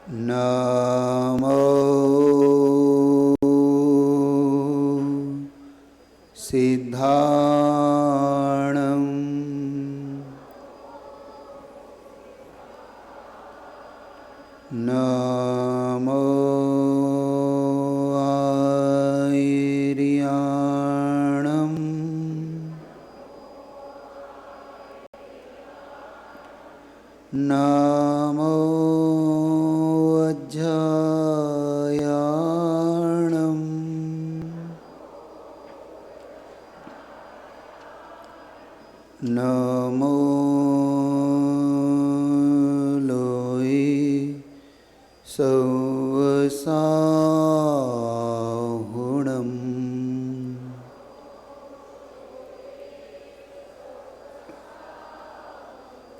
नमो सिद्धाणं नमो आयर्याणं नमो वज्रायाणं नमो लोये सवसाहुणम्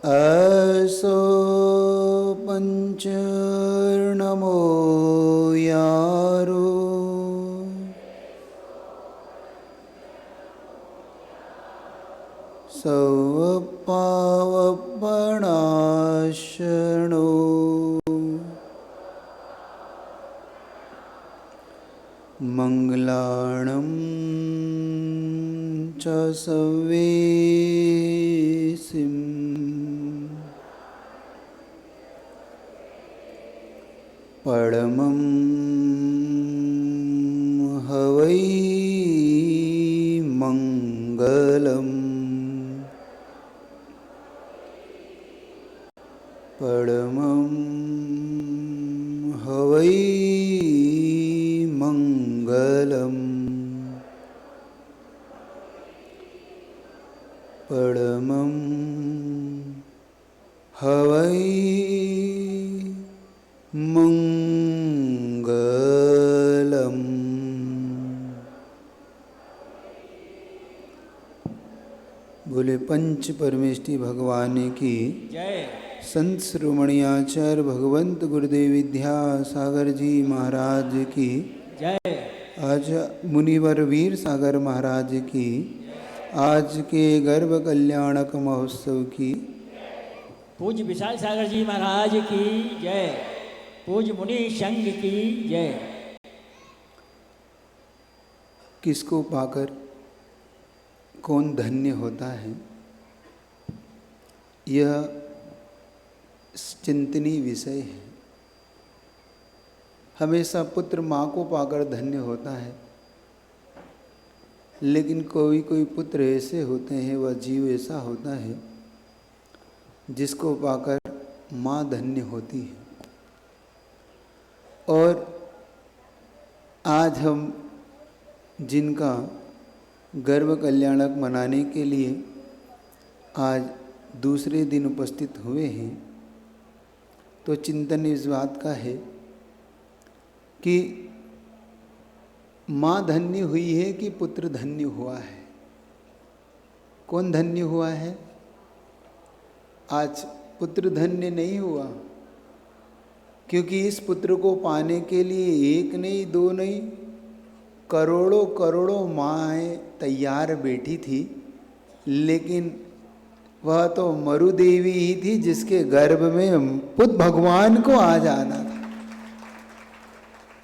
असो पंचर्नमो यारो सवपावपणाशनो मंगलाणं च सवेसिम् परमं हवै मंगलम् परमं हवै मंगलम् परमं हवै मंगलम्। बोले पंच परमेष्टि भगवान की जय। संत शिरोमणि आचार्य भगवंत गुरुदेव विद्यासागर जी महाराज की जय। आज मुनिवर वीर सागर महाराज की आज के गर्भ कल्याणक महोत्सव की पूज्य विशाल सागर जी महाराज की जय। पूज्य मुनि संघ की जय। किसको पाकर कौन धन्य होता है, यह चिंतनीय विषय है। हमेशा पुत्र माँ को पाकर धन्य होता है, लेकिन कोई कोई पुत्र ऐसे होते हैं, वह जीव ऐसा होता है जिसको पाकर माँ धन्य होती है। और आज हम जिनका गर्भ कल्याणक मनाने के लिए आज दूसरे दिन उपस्थित हुए हैं, तो चिंतन इस बात का है कि माँ धन्य हुई है कि पुत्र धन्य हुआ है। कौन धन्य हुआ है? आज पुत्र धन्य नहीं हुआ, क्योंकि इस पुत्र को पाने के लिए एक नहीं दो नहीं करोड़ों करोड़ों माएँ तैयार बैठी थी, लेकिन वह तो मरु देवी ही थी जिसके गर्भ में पुत्र भगवान को आ जाना था।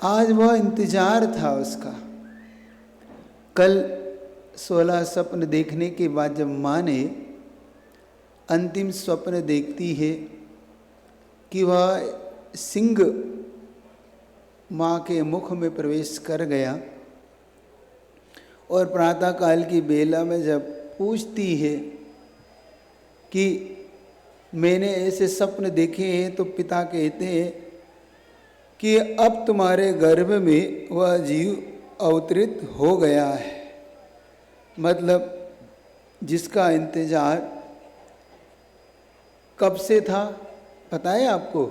आज वह इंतजार था उसका। कल 16 स्वप्न देखने के बाद जब माँ ने अंतिम स्वप्न देखती है कि वह सिंह माँ के मुख में प्रवेश कर गया, और प्रातःकाल की बेला में जब पूछती है कि मैंने ऐसे स्वप्न देखे हैं, तो पिता कहते हैं कि अब तुम्हारे गर्भ में वह जीव अवतरित हो गया है। मतलब जिसका इंतजार कब से था पता है आपको?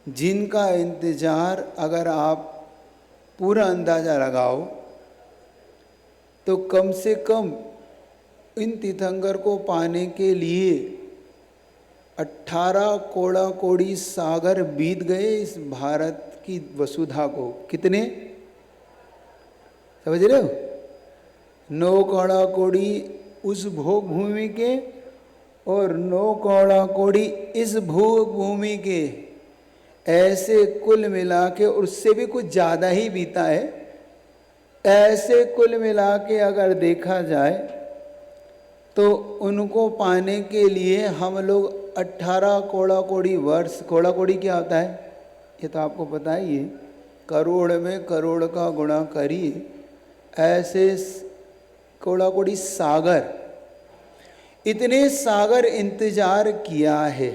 जिनका इंतजार अगर आप पूरा अंदाज़ा लगाओ तो कम से कम इन तीर्थंकर को पाने के लिए 18 कोड़ा कोड़ी सागर बीत गए इस भारत की वसुधा को। कितने समझ रहे हो? 9 कोड़ा कोड़ी उस भोग भूमि के और 9 कोड़ा कोड़ी इस भोग भूमि के। ऐसे कुल मिला के, उससे भी कुछ ज़्यादा ही बीता है, ऐसे कुल मिला के अगर देखा जाए तो उनको पाने के लिए हम लोग 18 कोड़ा कोड़ी वर्ष, कोड़ा कोड़ी क्या होता है ये तो आपको पता ही है, करोड़ में करोड़ का गुणा करिए, ऐसे कोड़ा कोड़ी सागर, इतने सागर इंतजार किया है।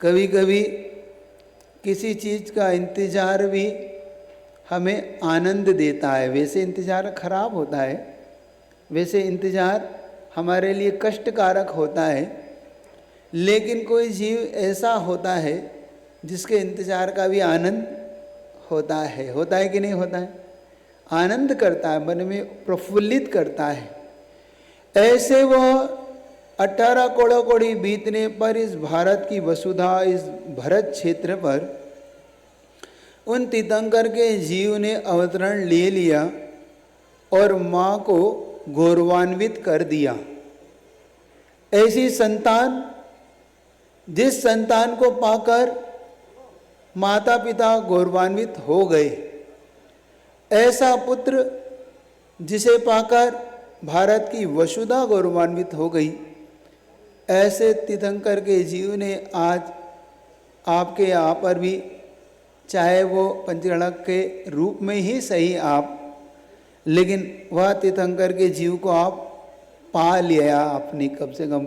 कभी कभी किसी चीज़ का इंतजार भी हमें आनंद देता है, वैसे इंतजार खराब होता है, वैसे इंतजार हमारे लिए कष्टकारक होता है, लेकिन कोई जीव ऐसा होता है जिसके इंतजार का भी आनंद होता है कि नहीं होता है? आनंद करता है, मन में प्रफुल्लित करता है। ऐसे वह 18 कोड़ा कोड़ी बीतने पर इस भारत की वसुधा, इस भरत क्षेत्र पर उन तीर्थंकर के जीव ने अवतरण ले लिया और माँ को गौरवान्वित कर दिया। ऐसी संतान, जिस संतान को पाकर माता पिता गौरवान्वित हो गए, ऐसा पुत्र जिसे पाकर भारत की वसुधा गौरवान्वित हो गई, ऐसे तीर्थंकर के जीव ने आज आपके यहाँ पर भी, चाहे वो पंचगणक के रूप में ही सही आप, लेकिन वह तीर्थंकर के जीव को आप पा लिया आपने कम से कम।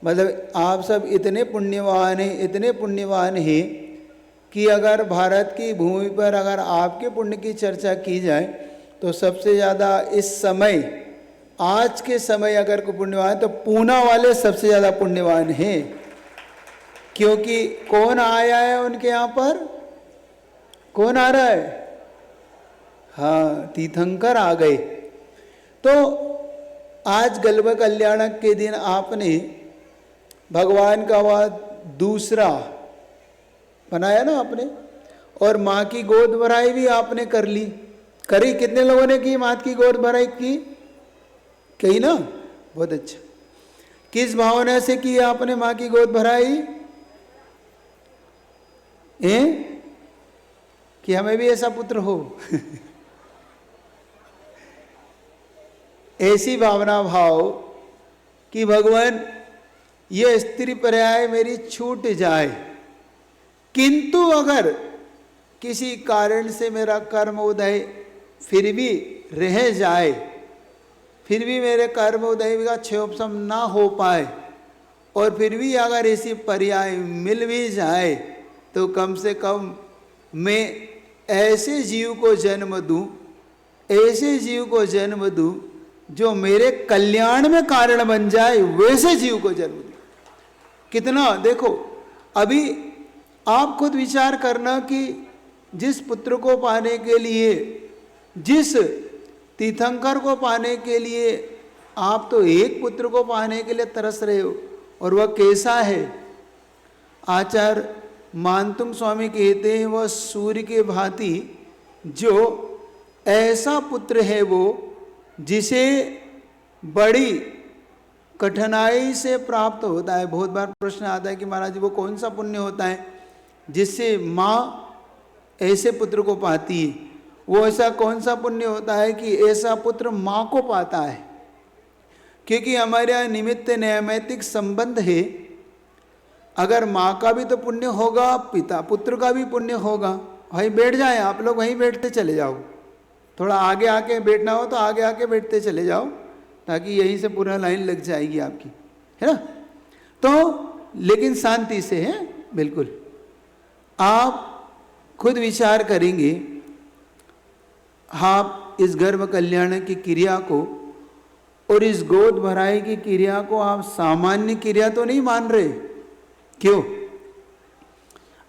मतलब आप सब इतने पुण्यवान हैं, इतने पुण्यवान हैं कि अगर भारत की भूमि पर अगर आपके पुण्य की चर्चा की जाए तो सबसे ज़्यादा इस समय, आज के समय अगर कोई पुण्यवान तो पूना वाले सबसे ज़्यादा पुण्यवान हैं, क्योंकि कौन आया है उनके यहाँ पर? कौन आ रहा है? हाँ, तीर्थंकर आ गए। तो आज गल्भ कल्याणक के दिन आपने भगवान का वह दूसरा बनाया ना आपने, और माँ की गोद भराई भी आपने कर ली। करी? कितने लोगों ने की माँ की गोद भराई की? कही ना? बहुत अच्छा। किस भावना से की आपने माँ की गोद भराई? कि हमें भी ऐसा पुत्र हो ऐसी भावना भाव कि भगवान ये स्त्री पर्याय मेरी छूट जाए, किंतु अगर किसी कारण से मेरा कर्म उदय फिर भी रह जाए, फिर भी मेरे कर्म उदय का क्षयोपशम ना हो पाए, और फिर भी अगर ऐसी पर्याय मिल भी जाए तो कम से कम मैं ऐसे जीव को जन्म दूं, ऐसे जीव को जन्म दूं जो मेरे कल्याण में कारण बन जाए, वैसे जीव को जन्म दूं। कितना देखो, अभी आप खुद विचार करना कि जिस पुत्र को पाने के लिए, जिस तीर्थंकर को पाने के लिए आप तो एक पुत्र को पाने के लिए तरस रहे हो, और वह कैसा है? आचार्य मानतुंग स्वामी कहते हैं वह सूर्य के भांति जो ऐसा पुत्र है वो जिसे बड़ी कठिनाई से प्राप्त होता है। बहुत बार प्रश्न आता है कि महाराज जी वो कौन सा पुण्य होता है जिससे माँ ऐसे पुत्र को पाती है? वो ऐसा कौन सा पुण्य होता है कि ऐसा पुत्र माँ को पाता है? क्योंकि हमारे यहाँ निमित्त नैमित्तिक संबंध है। अगर माँ का भी तो पुण्य होगा, पिता पुत्र का भी पुण्य होगा। भाई बैठ जाए, आप लोग वहीं बैठते चले जाओ, थोड़ा आगे आके बैठना हो तो आगे आके बैठते चले जाओ, ताकि यहीं से पूरा लाइन लग जाएगी आपकी, है ना? तो लेकिन शांति से है, बिल्कुल। आप खुद विचार करेंगे, आप इस गर्भ कल्याण की क्रिया को और इस गोद भराई की क्रिया को आप सामान्य क्रिया तो नहीं मान रहे। क्यों?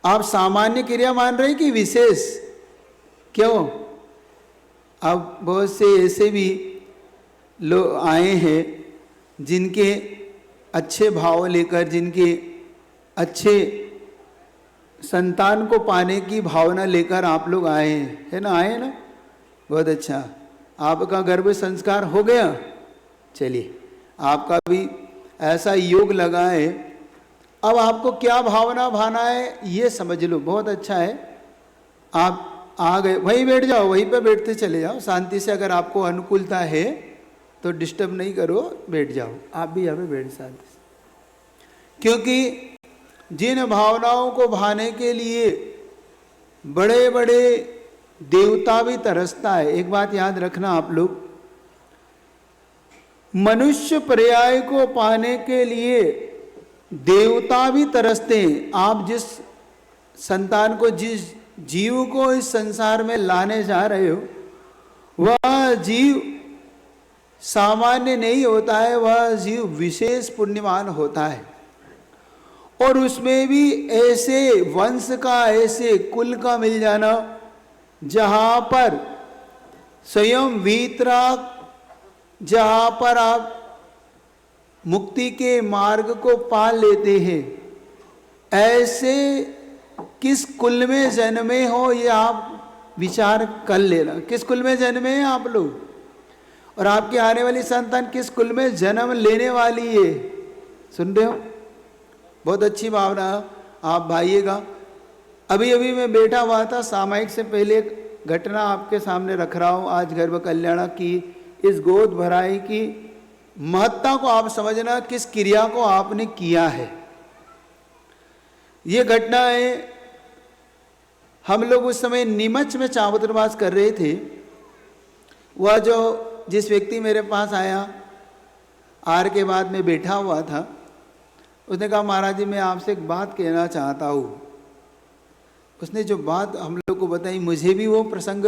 आप सामान्य क्रिया मान रहे कि विशेष? क्यों? अब बहुत से ऐसे भी लोग आए हैं जिनके अच्छे भाव लेकर, जिनके अच्छे संतान को पाने की भावना लेकर आप लोग आए हैं, है ना? आए ना? बहुत अच्छा। आपका गर्भ संस्कार हो गया। चलिए, आपका भी ऐसा योग लगा है, अब आपको क्या भावना भाना है ये समझ लो, बहुत अच्छा है। आप आ गए, वहीं बैठ जाओ, वहीं पे बैठते चले जाओ शांति से। अगर आपको अनुकूलता है तो डिस्टर्ब नहीं करो, बैठ जाओ। आप भी यहाँ पे बैठ शांति से, क्योंकि जिन भावनाओं को भाने के लिए बड़े बड़े देवता भी तरसता है। एक बात याद रखना आप लोग, मनुष्य पर्याय को पाने के लिए देवता भी तरसते हैं। आप जिस संतान को, जिस जीव को इस संसार में लाने जा रहे हो, वह जीव सामान्य नहीं होता है, वह जीव विशेष पुण्यवान होता है। और उसमें भी ऐसे वंश का, ऐसे कुल का मिल जाना जहां पर स्वयं वीतराग, जहां पर आप मुक्ति के मार्ग को पाल लेते हैं, ऐसे किस कुल में जन्मे हो ये आप विचार कर लेना। किस कुल में जन्मे हैं आप लोग, और आपकी आने वाली संतान किस कुल में जन्म लेने वाली है। सुन रहे हो? बहुत अच्छी भावना आप भाइएगा। अभी अभी मैं बैठा हुआ था, सामायिक से पहले एक घटना आपके सामने रख रहा हूँ। आज गर्भ कल्याण की इस गोद भराई की महत्ता को आप समझना, किस क्रिया को आपने किया है। ये घटना है, हम लोग उस समय नीमच में चावत्रवास कर रहे थे। वह जो जिस व्यक्ति मेरे पास आया, आर के बाद में बैठा हुआ था, उसने कहा महाराज जी मैं आपसे एक बात कहना चाहता हूँ। उसने जो बात हम लोग को बताई, मुझे भी वो प्रसंग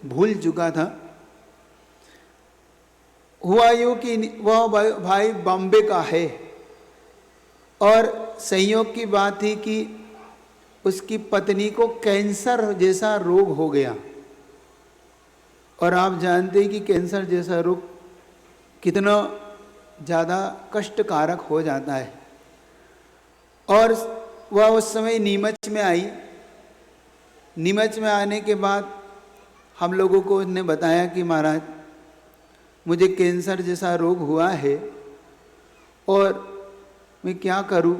भूल चुका था। हुआ यूँ कि वह भाई बॉम्बे का है, और संयोग की बात थी कि उसकी पत्नी को कैंसर जैसा रोग हो गया। और आप जानते हैं कि कैंसर जैसा रोग कितना ज़्यादा कष्टकारक हो जाता है। और वह उस समय नीमच में आई। नीमच में आने के बाद हम लोगों को उसने बताया कि महाराज मुझे कैंसर जैसा रोग हुआ है और मैं क्या करूं।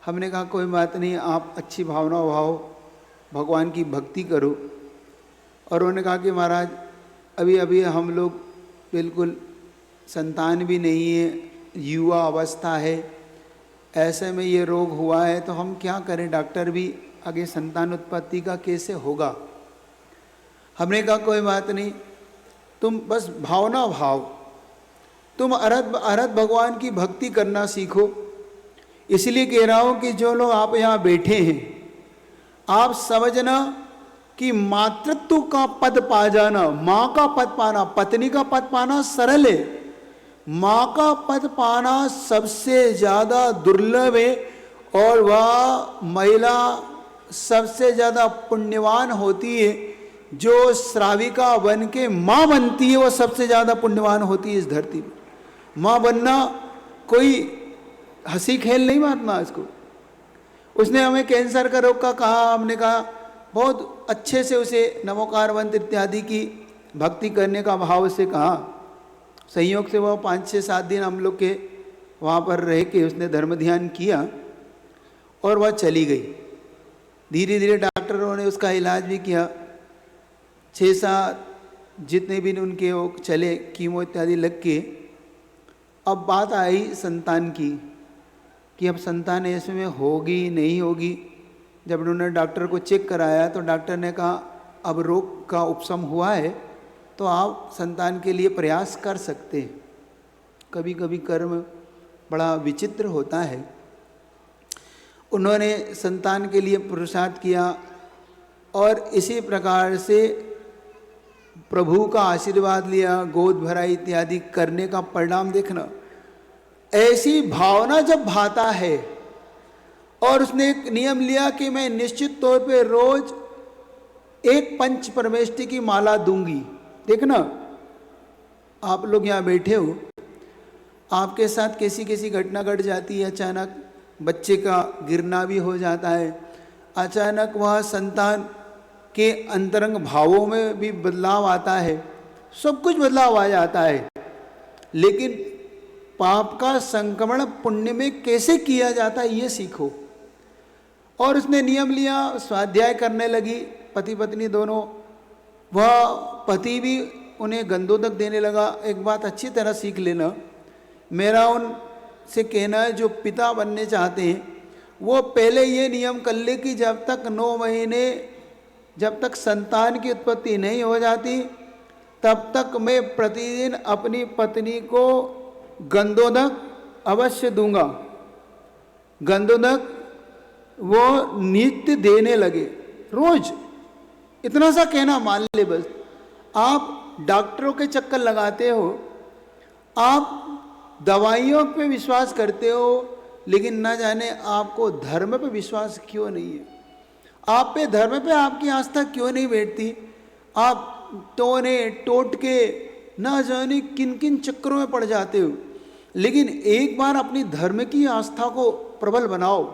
हमने कहा कोई बात नहीं, आप अच्छी भावना भाव, भगवान की भक्ति करो। और उन्होंने कहा कि महाराज अभी अभी हम लोग बिल्कुल संतान भी नहीं है, युवा अवस्था है, ऐसे में ये रोग हुआ है तो हम क्या करें, डॉक्टर भी आगे संतान उत्पत्ति का कैसे होगा। हमने कहा कोई बात नहीं, तुम बस भावना भाव, तुम अरहत भगवान की भक्ति करना सीखो। इसलिए कह रहा हूँ कि जो लोग आप यहाँ बैठे हैं, आप समझना कि मातृत्व का पद पा जाना, माँ का पद पाना, पत्नी का पद पाना सरल है, माँ का पद पाना सबसे ज़्यादा दुर्लभ है। और वह महिला सबसे ज़्यादा पुण्यवान होती है। जो श्राविका बन के माँ बनती है वो सबसे ज़्यादा पुण्यवान होती है इस धरती पर। माँ बनना कोई हंसी खेल नहीं मानना इसको। उसने हमें कैंसर का रोग का कहा, हमने कहा बहुत अच्छे से उसे नमोकार मंत्र इत्यादि की भक्ति करने का भाव से कहा। संयोग से वह 5-6-7 दिन हम लोग के वहाँ पर रह के उसने धर्म ध्यान किया और वह चली गई। धीरे धीरे डॉक्टरों ने उसका इलाज भी किया। 6-7 जितने भी उनके वो चले, कीमो इत्यादि लग के। अब बात आई संतान की कि अब संतान ऐसे में होगी नहीं होगी। जब उन्होंने डॉक्टर को चेक कराया तो डॉक्टर ने कहा अब रोग का उपशम हुआ है तो आप संतान के लिए प्रयास कर सकते हैं। कभी कभी कर्म बड़ा विचित्र होता है। उन्होंने संतान के लिए पुरुषार्थ किया और इसी प्रकार से प्रभु का आशीर्वाद लिया, गोद भराई इत्यादि करने का परिणाम देखना। ऐसी भावना जब भाता है और उसने एक नियम लिया कि मैं निश्चित तौर पे रोज एक पंच परमेष्टि की माला दूंगी। देखना आप लोग यहाँ बैठे हो, आपके साथ कैसी कैसी घटना घट जाती है। अचानक बच्चे का गिरना भी हो जाता है, अचानक वह संतान के अंतरंग भावों में भी बदलाव आता है, सब कुछ बदलाव आ जाता है। लेकिन पाप का संक्रमण पुण्य में कैसे किया जाता है ये सीखो। और उसने नियम लिया, स्वाध्याय करने लगी पति पत्नी दोनों। वह पति भी उन्हें गंधोदक देने लगा। एक बात अच्छी तरह सीख लेना, मेरा उनसे कहना है जो पिता बनने चाहते हैं वो पहले ये नियम कर ले कि जब तक 9 महीने, जब तक संतान की उत्पत्ति नहीं हो जाती तब तक मैं प्रतिदिन अपनी पत्नी को गंधोदक अवश्य दूंगा। गंधोदक वो नित्य देने लगे रोज। इतना सा कहना मान ले बस। आप डॉक्टरों के चक्कर लगाते हो, आप दवाइयों पे विश्वास करते हो, लेकिन ना जाने आपको धर्म पे विश्वास क्यों नहीं है। आप पे धर्म पे आपकी आस्था क्यों नहीं बैठती। आप टोने टोट के ना जाने किन किन चक्करों में पड़ जाते हो। लेकिन एक बार अपनी धर्म की आस्था को प्रबल बनाओ,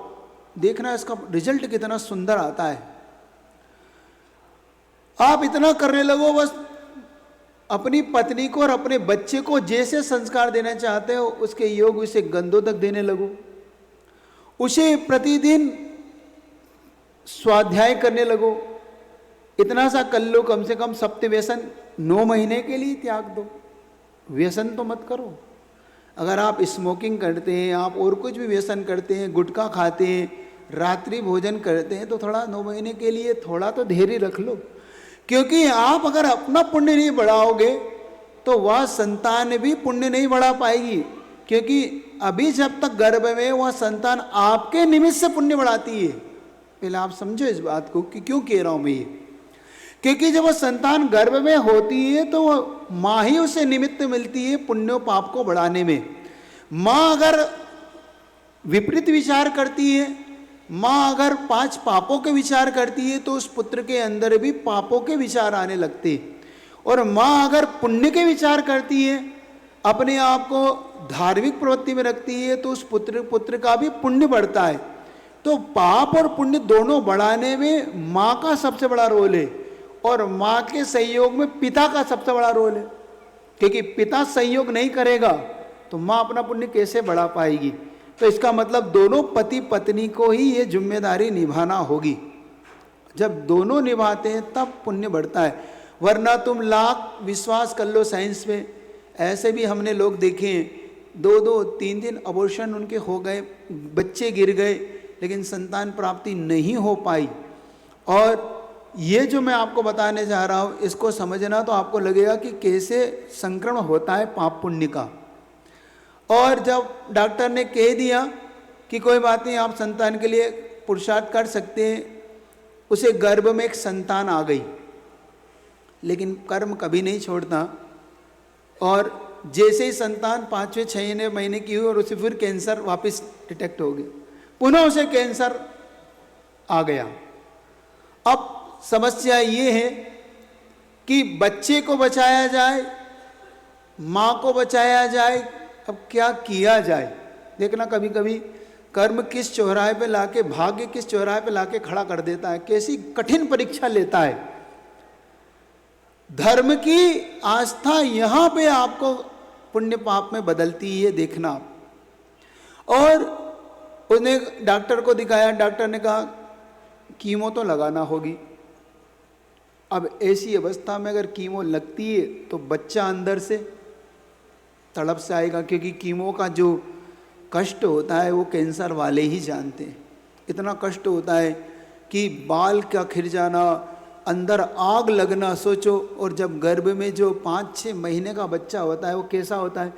देखना इसका रिजल्ट कितना सुंदर आता है। आप इतना करने लगो बस, अपनी पत्नी को और अपने बच्चे को जैसे संस्कार देना चाहते हो उसके योग उसे गंधोदक देने लगो। उसे प्रतिदिन स्वाध्याय करने लगो। इतना सा कर लो, कम से कम सप्त व्यसन 9 महीने के लिए त्याग दो। व्यसन तो मत करो। अगर आप स्मोकिंग करते हैं, आप और कुछ भी व्यसन करते हैं, गुटखा खाते हैं, रात्रि भोजन करते हैं, तो थोड़ा 9 महीने के लिए थोड़ा तो धैर्य रख लो। क्योंकि आप अगर अपना पुण्य नहीं बढ़ाओगे तो वह संतान भी पुण्य नहीं बढ़ा पाएगी। क्योंकि अभी जब तक गर्भ में वह संतान आपके निमित्त से पुण्य बढ़ाती है। पहले आप समझो इस बात को कि क्यों कह रहा हूं मैं ये। क्योंकि जब वह संतान गर्भ में होती है तो वह माँ ही उसे निमित्त मिलती है पुण्य पाप को बढ़ाने में। माँ अगर विपरीत विचार करती है, माँ अगर 5 पापों के विचार करती है तो उस पुत्र के अंदर भी पापों के विचार आने लगते हैं। और माँ अगर पुण्य के विचार करती है, अपने आप को धार्मिक प्रवृत्ति में रखती है, तो उस पुत्र का भी पुण्य बढ़ता है। तो पाप और पुण्य दोनों बढ़ाने में माँ का सबसे बड़ा रोल है और माँ के सहयोग में पिता का सबसे बड़ा रोल है। क्योंकि पिता सहयोग नहीं करेगा तो माँ अपना पुण्य कैसे बढ़ा पाएगी। तो इसका मतलब दोनों पति पत्नी को ही ये जिम्मेदारी निभाना होगी। जब दोनों निभाते हैं तब पुण्य बढ़ता है। वरना तुम लाख विश्वास कर लो साइंस में, ऐसे भी हमने लोग देखे हैं 2-2, 3-3 अबॉर्शन उनके हो गए, बच्चे गिर गए, लेकिन संतान प्राप्ति नहीं हो पाई। और ये जो मैं आपको बताने जा रहा हूँ इसको समझना तो आपको लगेगा कि कैसे संक्रमण होता है पाप पुण्य का। और जब डॉक्टर ने कह दिया कि कोई बात नहीं, आप संतान के लिए पुरुषार्थ कर सकते हैं, उसे गर्भ में एक संतान आ गई। लेकिन कर्म कभी नहीं छोड़ता। और जैसे ही संतान 5वें-6वें महीने की हुई और उसे फिर कैंसर वापस डिटेक्ट हो गया, पुनः उसे कैंसर आ गया। अब समस्या ये है कि बच्चे को बचाया जाए, माँ को बचाया जाए, अब क्या किया जाए। देखना कभी कभी कर्म किस चौराहे पे लाके, भाग्य किस चौराहे पे लाके खड़ा कर देता है, कैसी कठिन परीक्षा लेता है। धर्म की आस्था यहाँ पे आपको पुण्य पाप में बदलती है, देखना। और उसने डॉक्टर को दिखाया, डॉक्टर ने कहा कीमो तो लगाना होगी। अब ऐसी अवस्था में अगर कीमो लगती है तो बच्चा अंदर से तड़प से आएगा, क्योंकि कीमो का जो कष्ट होता है वो कैंसर वाले ही जानते हैं। इतना कष्ट होता है कि बाल का खिर जाना, अंदर आग लगना, सोचो। और जब गर्भ में जो 5-6 महीने का बच्चा होता है वो कैसा होता है,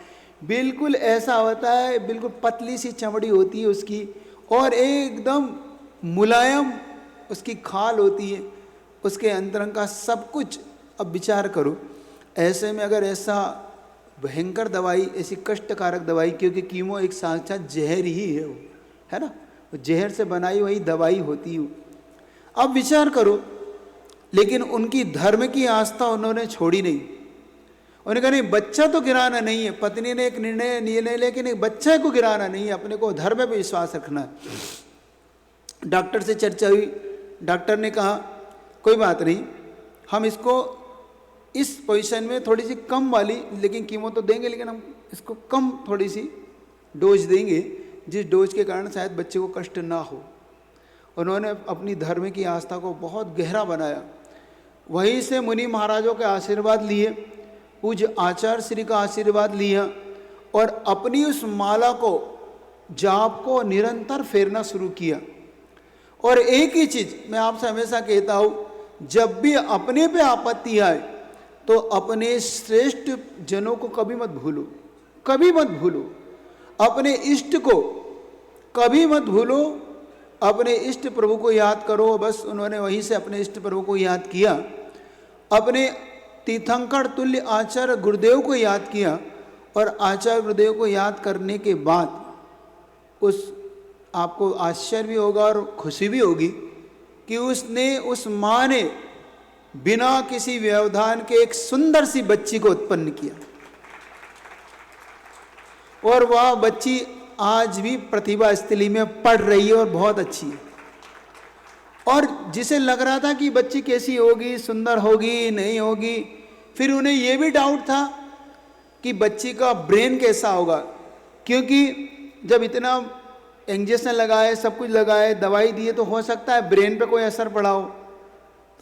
बिल्कुल ऐसा होता है, बिल्कुल पतली सी चमड़ी होती है उसकी और एकदम मुलायम उसकी खाल होती है, उसके अंदर का सब कुछ। अब विचार करो, ऐसे में अगर ऐसा भयंकर दवाई, ऐसी कष्टकारक दवाई, क्योंकि कीमो एक साक्षात जहर ही है, वो है ना, वो जहर से बनाई हुई दवाई होती है। अब विचार करो, लेकिन उनकी धर्म की आस्था उन्होंने छोड़ी नहीं। उन्होंने कहा नहीं, बच्चा तो गिराना नहीं है। पत्नी ने एक निर्णय ले, लेकिन एक बच्चे को गिराना नहीं है, अपने को धर्म पे विश्वास रखना है। डॉक्टर से चर्चा हुई, डॉक्टर ने कहा कोई बात नहीं, हम इसको इस पोजीशन में थोड़ी सी कम वाली, लेकिन कीमो तो देंगे, लेकिन हम इसको कम थोड़ी सी डोज देंगे, जिस डोज के कारण शायद बच्चे को कष्ट ना हो। उन्होंने अपनी धर्म की आस्था को बहुत गहरा बनाया। वहीं से मुनि महाराजों के आशीर्वाद लिए, पूज्य आचार्य श्री का आशीर्वाद लिया और अपनी उस माला को, जाप को निरंतर फेरना शुरू किया। और एक ही चीज़ मैं आपसे हमेशा कहता हूँ, जब भी अपने पे आपत्ति आए तो अपने श्रेष्ठ जनों को कभी मत भूलो, कभी मत भूलो। अपने इष्ट को कभी मत भूलो, अपने इष्ट प्रभु को याद करो। बस उन्होंने वहीं से अपने इष्ट प्रभु को याद किया, अपने तीर्थंकर तुल्य आचार्य गुरुदेव को याद किया। और आचार्य गुरुदेव को याद करने के बाद उस आपको आश्चर्य भी होगा और खुशी भी होगी कि उसने, उस माँ ने बिना किसी व्यवधान के एक सुंदर सी बच्ची को उत्पन्न किया। और वह बच्ची आज भी प्रतिभा स्थली में पढ़ रही है और बहुत अच्छी है। और जिसे लग रहा था कि बच्ची कैसी होगी, सुंदर होगी नहीं होगी, फिर उन्हें यह भी डाउट था कि बच्ची का ब्रेन कैसा होगा, क्योंकि जब इतना इंजेक्शन लगाए, सब कुछ लगाए, दवाई दिए, तो हो सकता है ब्रेन पे कोई असर पड़ा हो।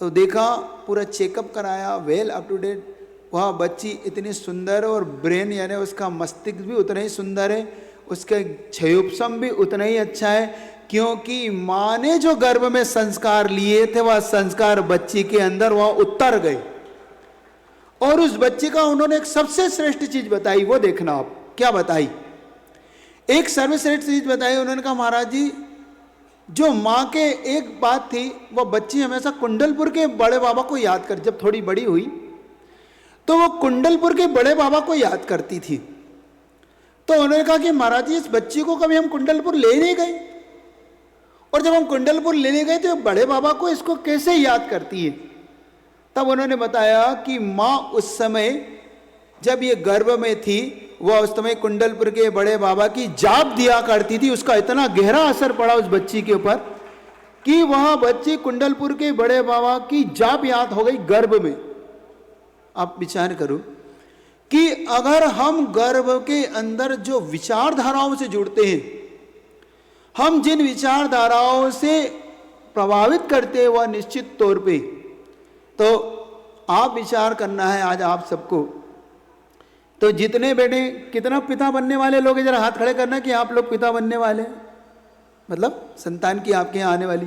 तो देखा, पूरा चेकअप कराया, वेल अप टू डेट। वह बच्ची इतनी सुंदर, और ब्रेन यानी उसका मस्तिष्क भी उतना ही सुंदर है, उसका क्षयोपशम भी उतना ही अच्छा है, क्योंकि माँ ने जो गर्भ में संस्कार लिए थे वह संस्कार बच्ची के अंदर वह उतर गए। और उस बच्ची का उन्होंने एक सबसे श्रेष्ठ चीज बताई, वो देखना आप क्या बताई। एक सर्वश्रेष्ठ चीज बताई उन्होंने। कहा, महाराज जी, जो माँ के एक बात थी, वह बच्ची हमेशा कुंडलपुर के बड़े बाबा को याद कर, जब थोड़ी बड़ी हुई तो वो कुंडलपुर के बड़े बाबा को याद करती थी। तो उन्होंने कहा कि महाराज जी, इस बच्ची को कभी हम कुंडलपुर ले नहीं गए, और जब हम कुंडलपुर लेने गए तो बड़े बाबा को इसको कैसे याद करती है। तब उन्होंने बताया कि माँ उस समय जब ये गर्भ में थी, वह उस समय कुंडलपुर के बड़े बाबा की जाप दिया करती थी। उसका इतना गहरा असर पड़ा उस बच्ची के ऊपर कि वह बच्ची कुंडलपुर के बड़े बाबा की जाप याद हो गई गर्भ में। आप विचार करो कि अगर हम गर्भ के अंदर जो विचारधाराओं से जुड़ते हैं, हम जिन विचारधाराओं से प्रभावित करते हैं, वह निश्चित तौर पे, तो आप विचार करना है आज आप सबको। तो जितने बेटे, कितना पिता बनने वाले लोग हैं, जरा हाथ खड़े करना कि आप लोग पिता बनने वाले हैं, मतलब संतान की आपके यहाँ आने वाली।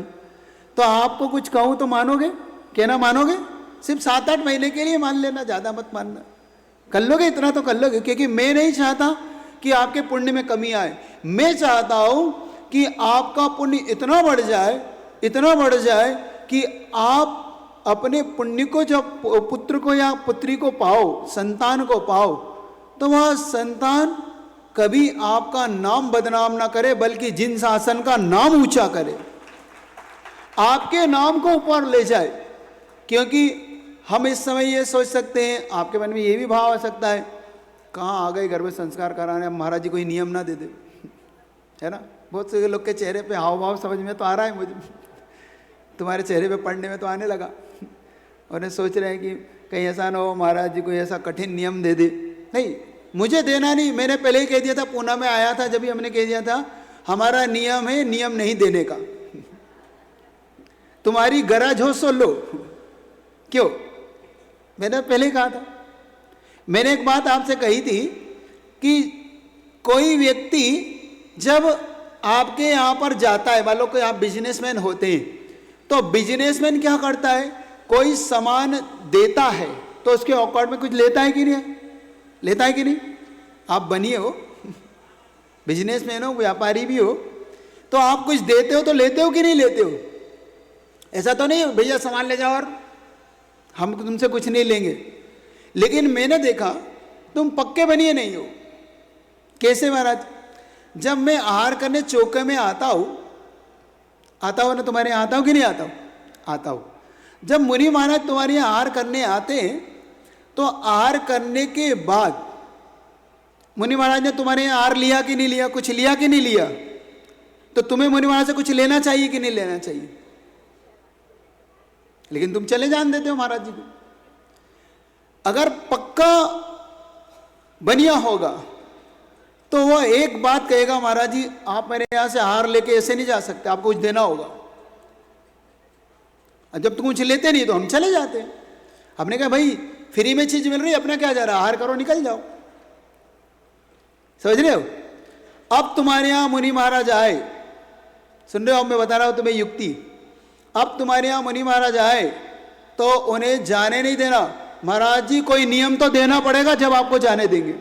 तो आपको कुछ कहूँ तो मानोगे, कहना मानोगे? सिर्फ 7-8 महीने के लिए मान लेना, ज़्यादा मत मानना। कर लोगे, इतना तो कर लोगे, क्योंकि मैं नहीं चाहता कि आपके पुण्य में कमी आए। मैं चाहता हूँ कि आपका पुण्य इतना बढ़ जाए, इतना बढ़ जाए कि आप अपने पुण्य को, जब पुत्र को या पुत्री को पाओ, संतान को पाओ, तो वह संतान कभी आपका नाम बदनाम ना करे, बल्कि जिन शासन का नाम ऊंचा करे, आपके नाम को ऊपर ले जाए। क्योंकि हम इस समय ये सोच सकते हैं, आपके मन में ये भी भाव आ सकता है, कहाँ आ गए गर्भ संस्कार कराने, अब महाराज जी कोई नियम ना दे दे, है ना। बहुत से लोग के चेहरे पे हाव भाव समझ में तो आ रहा है, मुझे तुम्हारे चेहरे पे पढ़ने में तो आने लगा। और सोच रहे हैं कि कहीं ऐसा ना हो महाराज जी कोई ऐसा कठिन नियम दे दे। नहीं, मुझे देना नहीं, मैंने पहले ही कह दिया था, पूना में आया था जब भी हमने कह दिया था, हमारा नियम है नियम नहीं देने का। तुम्हारी गरज हो सो लो, क्यों, मैंने पहले ही कहा था। मैंने एक बात आपसे कही थी कि कोई व्यक्ति जब आपके यहाँ पर जाता है, मान लो कि आप बिजनेसमैन होते हैं, तो बिजनेसमैन क्या करता है, कोई सामान देता है तो उसके अकाउंट में कुछ लेता है कि नहीं, लेता है कि नहीं। आप बनिए हो, बिजनेसमैन हो, व्यापारी भी हो, तो आप कुछ देते हो तो लेते हो कि नहीं लेते हो। ऐसा तो नहीं भैया सामान ले जाओ और हम तुमसे कुछ नहीं लेंगे। लेकिन मैंने देखा तुम पक्के बनिए नहीं हो। कैसे महाराज, जब मैं आहार करने चौके में आता हूँ ना, तुम्हारे यहाँ आता हूँ कि नहीं आता हूँ, आता हूँ। जब मुनि महाराज तुम्हारे यहाँ आहार करने आते हैं, तो आहार करने के बाद मुनि महाराज ने तुम्हारे यहाँ आहार लिया कि नहीं लिया, कुछ लिया कि नहीं लिया, तो तुम्हें मुनि महाराज से कुछ लेना चाहिए कि नहीं लेना चाहिए। लेकिन तुम चले जान देते हो महाराज जी को। अगर पक्का बनिया होगा तो वह एक बात कहेगा, महाराज जी आप मेरे यहां से हार लेके ऐसे नहीं जा सकते, आपको कुछ देना होगा। जब तुम कुछ लेते नहीं तो हम चले जाते। हमने कहा भाई फ्री में चीज मिल रही है, अपना क्या जा रहा है, हार करो निकल जाओ। समझ रहे हो? अब तुम्हारे यहां मुनि महाराज आए, सुन रहे हो, मैं बता रहा हूं तुम्हें युक्ति। अब तुम्हारे यहां मुनि महाराज आए तो उन्हें जाने नहीं देना। महाराज जी कोई नियम तो देना पड़ेगा जब आपको जाने देंगे।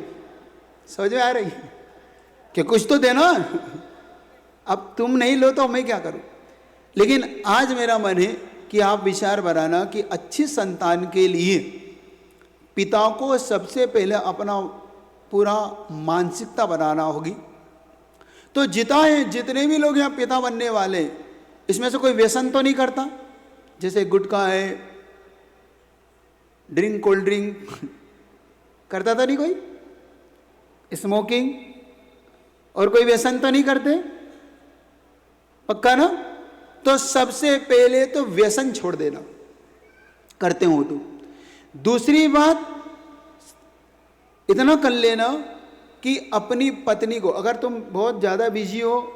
समझ में आ रही है कि कुछ तो देना। अब तुम नहीं लो तो मैं क्या करूं। लेकिन आज मेरा मन है कि आप विचार बनाना कि अच्छी संतान के लिए पिता को सबसे पहले अपना पूरा मानसिकता बनाना होगी। तो जितने भी लोग यहाँ पिता बनने वाले, इसमें से कोई व्यसन तो नहीं करता, जैसे गुटखा है, ड्रिंक, कोल्ड ड्रिंक करता था नहीं कोई, स्मोकिंग, और कोई व्यसन तो नहीं करते, पक्का ना? तो सबसे पहले तो व्यसन छोड़ देना, करते हो तो। दूसरी बात इतना कर लेना कि अपनी पत्नी को, अगर तुम बहुत ज़्यादा बिजी हो,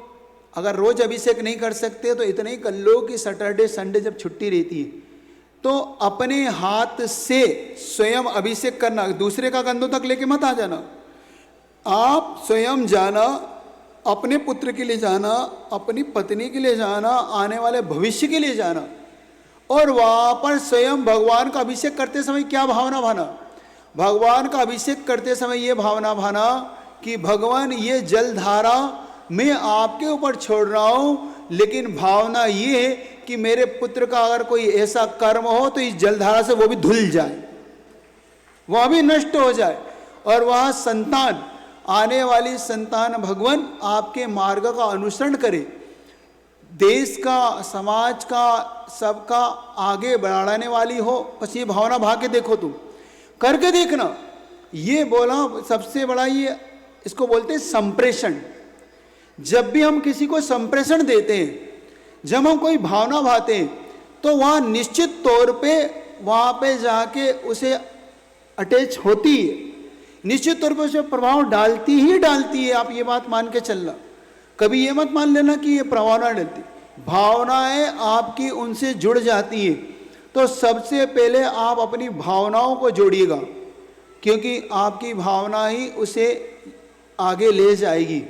अगर रोज अभिषेक नहीं कर सकते तो इतना ही कर लो कि सैटरडे संडे जब छुट्टी रहती है तो अपने हाथ से स्वयं अभिषेक करना, दूसरे का गंदों तक लेके मत आ जाना। आप स्वयं जाना, अपने पुत्र के लिए जाना, अपनी पत्नी के लिए जाना, आने वाले भविष्य के लिए जाना, और वहाँ पर स्वयं भगवान का अभिषेक करते समय क्या भावना भाना? भगवान का अभिषेक करते समय ये भावना भाना कि भगवान ये जलधारा मैं आपके ऊपर छोड़ रहा हूँ, लेकिन भावना ये है कि मेरे पुत्र का अगर कोई ऐसा कर्म हो तो इस जलधारा से वो भी धुल जाए, वह भी नष्ट हो जाए, और वह संतान, आने वाली संतान भगवान आपके मार्ग का अनुसरण करे, देश का, समाज का, सबका आगे बढ़ाने वाली हो। बस ये भावना भाग के देखो, तुम करके देखना। ये बोला सबसे बड़ा, ये इसको बोलते हैं संप्रेषण। जब भी हम किसी को संप्रेषण देते हैं, जब हम कोई भावना भाते हैं, तो वहाँ निश्चित तौर पे वहाँ पे जाके उसे अटैच होती है, निश्चित तौर पर उसे प्रभाव डालती ही डालती है। आप ये बात मान के चलना, कभी ये मत मान लेना कि ये प्रभाव ना डालती। भावनाएं आपकी उनसे जुड़ जाती है। तो सबसे पहले आप अपनी भावनाओं को जोड़िएगा, क्योंकि आपकी भावना ही उसे आगे ले जाएगी।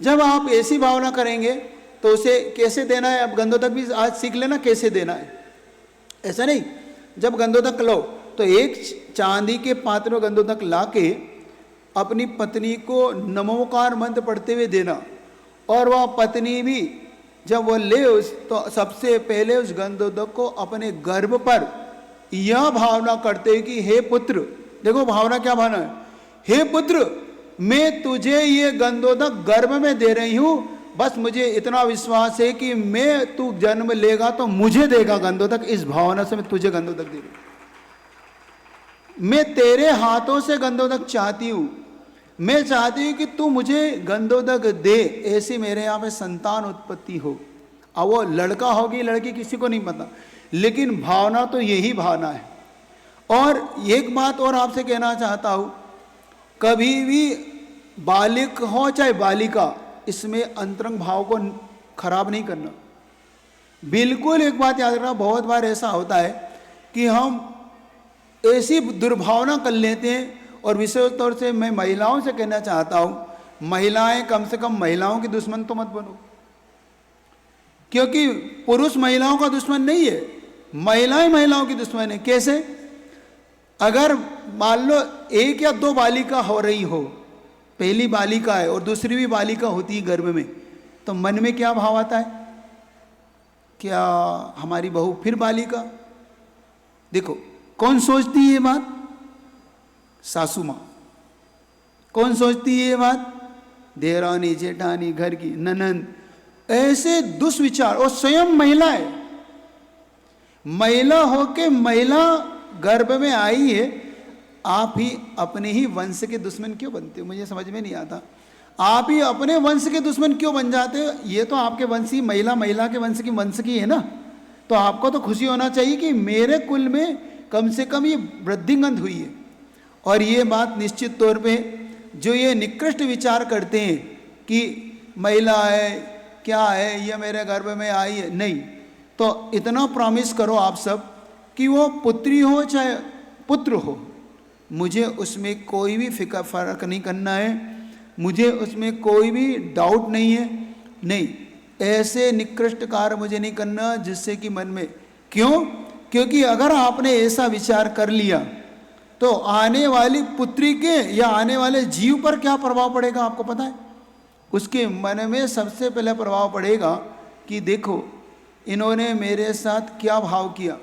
जब आप ऐसी भावना करेंगे तो उसे कैसे देना है, अब गंधोदक भी आज सीख लेना कैसे देना है। ऐसा नहीं, जब गंधोदक लो तो एक चांदी के पात्र में गंधोदक लाके अपनी पत्नी को नमोकार मंत्र पढ़ते हुए देना, और वह पत्नी भी जब वो ले तो सबसे पहले उस गंधोदक को अपने गर्भ पर यह भावना करते हुए कि हे पुत्र, देखो भावना क्या भावना है, हे पुत्र मैं तुझे ये गंधोदक गर्भ में दे रही हूँ, बस मुझे इतना विश्वास है कि मैं तू जन्म लेगा तो मुझे देगा गंधोदक, इस भावना से मैं तुझे गंधोदक दे रही हूँ। मैं तेरे हाथों से गंधोदक चाहती हूँ, मैं चाहती हूँ कि तू मुझे गंधोदक दे, ऐसी मेरे यहाँ पे संतान उत्पत्ति हो। अब वो लड़का होगी लड़की किसी को नहीं पता, लेकिन भावना तो यही भावना है। और एक बात और आपसे कहना चाहता हूँ, कभी भी बालिक हो चाहे बालिका, इसमें अंतरंग भाव को खराब नहीं करना। बिल्कुल एक बात याद रखना, बहुत बार ऐसा होता है कि हम ऐसी दुर्भावना कर लेते हैं। और विशेष तौर से मैं महिलाओं से कहना चाहता हूँ, महिलाएं कम से कम महिलाओं की दुश्मन तो मत बनो, क्योंकि पुरुष महिलाओं का दुश्मन नहीं है, महिलाएं महिलाओं की दुश्मन है। कैसे? अगर मान लो एक या दो बालिका हो रही हो, पहली बालिका है और दूसरी भी बालिका होती है गर्भ में, तो मन में क्या भाव आता है, क्या हमारी बहू फिर बालिका। देखो कौन सोचती है ये बात? सासू माँ। कौन सोचती है ये बात? देवरानी, जेठानी, घर की ननंद। ऐसे दुष्विचार, और स्वयं महिला है, महिला होके महिला गर्भ में आई है, आप ही अपने ही वंश के दुश्मन क्यों बनते हो? मुझे समझ में नहीं आता, आप ही अपने वंश के दुश्मन क्यों बन जाते हो? ये तो आपके वंश ही, महिला के वंश की है ना, तो आपको तो खुशी होना चाहिए कि मेरे कुल में कम से कम ये वृद्धिंगत हुई है। और ये बात निश्चित तौर पे जो ये निकृष्ट विचार करते हैं कि महिला है क्या है, ये मेरे गर्भ में आई है, नहीं, तो इतना प्रॉमिस करो आप सब कि वो पुत्री हो चाहे पुत्र हो, मुझे उसमें कोई भी फर्क नहीं करना है, मुझे उसमें कोई भी डाउट नहीं है, नहीं, ऐसे निकृष्ट कार्य मुझे नहीं करना जिससे कि मन में, क्यों? क्योंकि अगर आपने ऐसा विचार कर लिया तो आने वाली पुत्री के या आने वाले जीव पर क्या प्रभाव पड़ेगा आपको पता है? उसके मन में सबसे पहले प्रभाव पड़ेगा कि देखो इन्होंने मेरे साथ क्या भाव किया।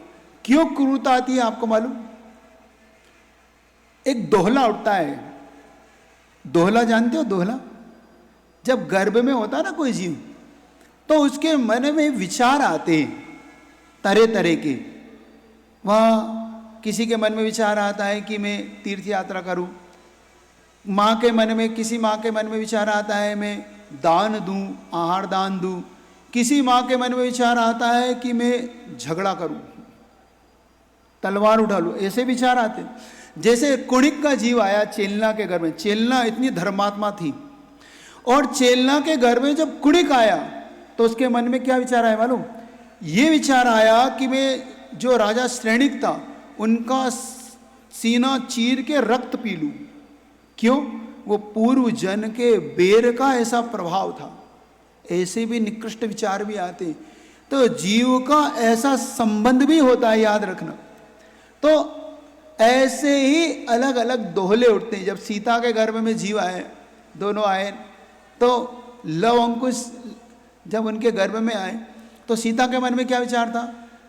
क्यों क्रूरता आती है आपको मालूम? एक दोहला उठता है, दोहला जानते हो? दोहला जब गर्भ में होता है ना कोई जीव, तो उसके मन में विचार आते हैं तरह तरह के। वहाँ किसी के मन में विचार आता है कि मैं तीर्थ यात्रा करूं, माँ के मन में, किसी माँ के मन में विचार आता है मैं दान दूं, आहार दान दूं, किसी माँ के मन में विचार आता है कि मैं झगड़ा करूं, तलवार उठा लूं, ऐसे विचार आते हैं। जैसे कुणिक का जीव आया चेलना के घर में, चेलना इतनी धर्मात्मा थी, और चेलना के घर में जब कुणिक आया तो उसके मन में क्या विचार आया मालूम? ये विचार आया कि मैं जो राजा श्रेणिक था उनका सीना चीर के रक्त पी लूं। क्यों? वो पूर्व जन के बेर का ऐसा प्रभाव था। ऐसे भी निकृष्ट विचार भी आते, तो जीव का ऐसा संबंध भी होता है, याद रखना। तो ऐसे ही अलग अलग दोहले उठते हैं। जब सीता के गर्भ में जीव आए, दोनों आए, तो लव अंकुश जब उनके गर्भ में आए तो सीता के मन में क्या विचार था?